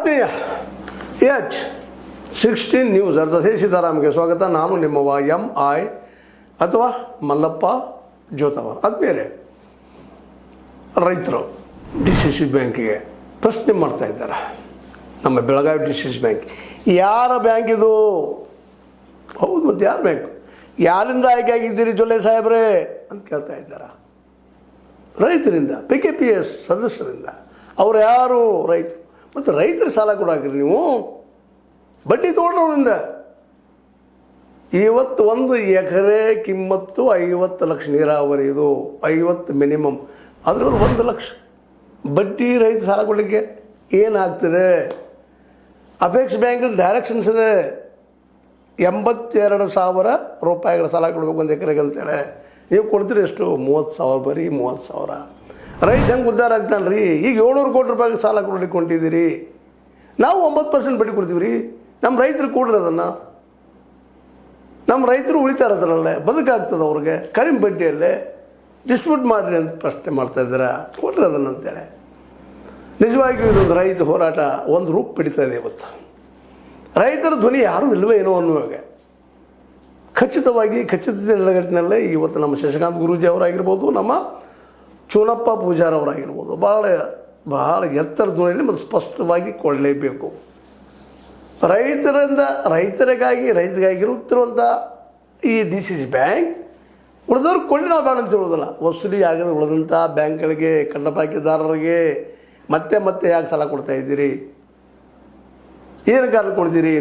ಆತ್ಮೀಯ H16 news ಅರ್ಥ ಸೀತಾರಾಮ್ಗೆ ಸ್ವಾಗತ. ನಾನು ನಿಮ್ಮವ MI ಅಥವಾ ಮಲ್ಲಪ್ಪ ಜೋತವರ್. ಆದ್ಮೇಲೆ ರೈತರು DCC ಬ್ಯಾಂಕಿಗೆ ಪ್ರಶ್ನೆ ಮಾಡ್ತಾ ಇದ್ದಾರೆ. ನಮ್ಮ ಬೆಳಗಾವಿ DCC ಬ್ಯಾಂಕ್ ಯಾರ ಬ್ಯಾಂಕ್ ಇದು? ಹೌದು, ಮತ್ತು ಯಾರ ಬ್ಯಾಂಕ್? ಯಾರಿಂದ ಆಯ್ಕೆ ಆಗಿದ್ದೀರಿ ಜೊಲ್ಲೆ ಸಾಹೇಬ್ರೆ ಅಂತ ಕೇಳ್ತಾ ಇದ್ದಾರೆ. ರೈತರಿಂದ, PKPS ಸದಸ್ಯರಿಂದ. ಅವ್ರು ಯಾರು? ರೈತರು. ಮತ್ತು ರೈತರಿಗೆ ಸಾಲ ಕೊಡಾಕ್ರಿ ನೀವು, ಬಡ್ಡಿ ತೊಗೊಂಡ್ರವರಿಂದ. ಇವತ್ತು 1 ಎಕರೆ ಕಿಮ್ಮತ್ತು 50 ಲಕ್ಷ ನೀರಾವರಿ, ಇದು 50 ಮಿನಿಮಮ್. ಅದರಲ್ಲಿ 1 ಲಕ್ಷ ಬಡ್ಡಿ ರೈತ ಸಾಲ ಕೊಡಲಿಕ್ಕೆ ಏನಾಗ್ತದೆ? ಅಪೆಕ್ಸ್ ಬ್ಯಾಂಕಲ್ಲಿ ಡೈರೆಕ್ಷನ್ಸ್ ಇದೆ, 82,000 ರೂಪಾಯಿಗಳ ಸಾಲ ಕೊಡ್ಬೇಕು 1 ಎಕರೆಗೆ ಅಂತೇಳಿ. ನೀವು ಕೊಡ್ತೀರಿ ಎಷ್ಟು? 30,000, ಬರೀ 30,000. ರೈತ ಹೆಂಗೆ ಉದ್ಧಾರ ಆಗ್ತಾನೆ ರೀ? ಈಗ 700 ಕೋಟಿ ರೂಪಾಯಿಗೆ ಸಾಲ ಕೊಡ್ಲಿಕ್ಕೆ ಹೊಂಟಿದ್ದೀರಿ. ನಾವು 9% ಬಡ್ಡಿ ಕೊಡ್ತೀವಿ ರೀ. ನಮ್ಮ ರೈತರು ಕೊಡ್ರಿ ಅದನ್ನು. ನಮ್ಮ ರೈತರು ಉಳಿತಾ ಇರೋದ್ರಲ್ಲೇ ಬದುಕಾಗ್ತದೆ ಅವ್ರಿಗೆ, ಕಡಿಮೆ ಬಡ್ಡಿಯಲ್ಲೇ ಡಿಸ್ಟ್ರಿಬ್ಯೂಟ್ ಮಾಡಿರಿ ಅಂತ ಪ್ರಶ್ನೆ ಮಾಡ್ತಾಯಿದ್ದೀರಾ. ಕೊಡ್ರಿ ಅದನ್ನು ಅಂತೇಳಿ. ನಿಜವಾಗಿಯೂ ಇದೊಂದು ರೈತ ಹೋರಾಟ ಒಂದು ರೂಪ ಪಡಿತಾ ಇದೆ ಇವತ್ತು. ರೈತರ ಧ್ವನಿ ಯಾರೂ ಇಲ್ಲವೇ ಏನೋ ಅನ್ನುವಾಗ ಖಚಿತತೆ ನೆಲೆಗಟ್ಟಿನಲ್ಲೇ ಇವತ್ತು ನಮ್ಮ ಶಶಿಕಾಂತ್ ಗುರೂಜಿ ಅವರಾಗಿರ್ಬೋದು, ನಮ್ಮ ಚೂನಪ್ಪ ಪೂಜಾರ್ ಅವರಾಗಿರ್ಬೋದು, ಬಹಳ ಎತ್ತರ ಧ್ವನಿಯಲ್ಲಿ ಮತ್ತು ಸ್ಪಷ್ಟವಾಗಿ ಕೊಡಲೇಬೇಕು. ರೈತರಿಗಾಗಿರುತ್ತಿರುವಂಥ ಈ DCC ಬ್ಯಾಂಕ್ ಉಳಿದವ್ರು ಕೊಳ್ಳಿ ನಾವು ಬೇಡ ಅಂತ ಹೇಳೋದಿಲ್ಲ. ವಸೂಲಿ ಆಗದೆ ಉಳಿದಂಥ ಬ್ಯಾಂಕ್ಗಳಿಗೆ, ಕಳ್ಳಬಾಕಿದಾರರಿಗೆ ಮತ್ತೆ ಯಾಕೆ ಸಾಲ ಕೊಡ್ತಾ ಇದ್ದೀರಿ? ಏನು ಕಾರಣ ಕೊಡ್ತೀರಿ?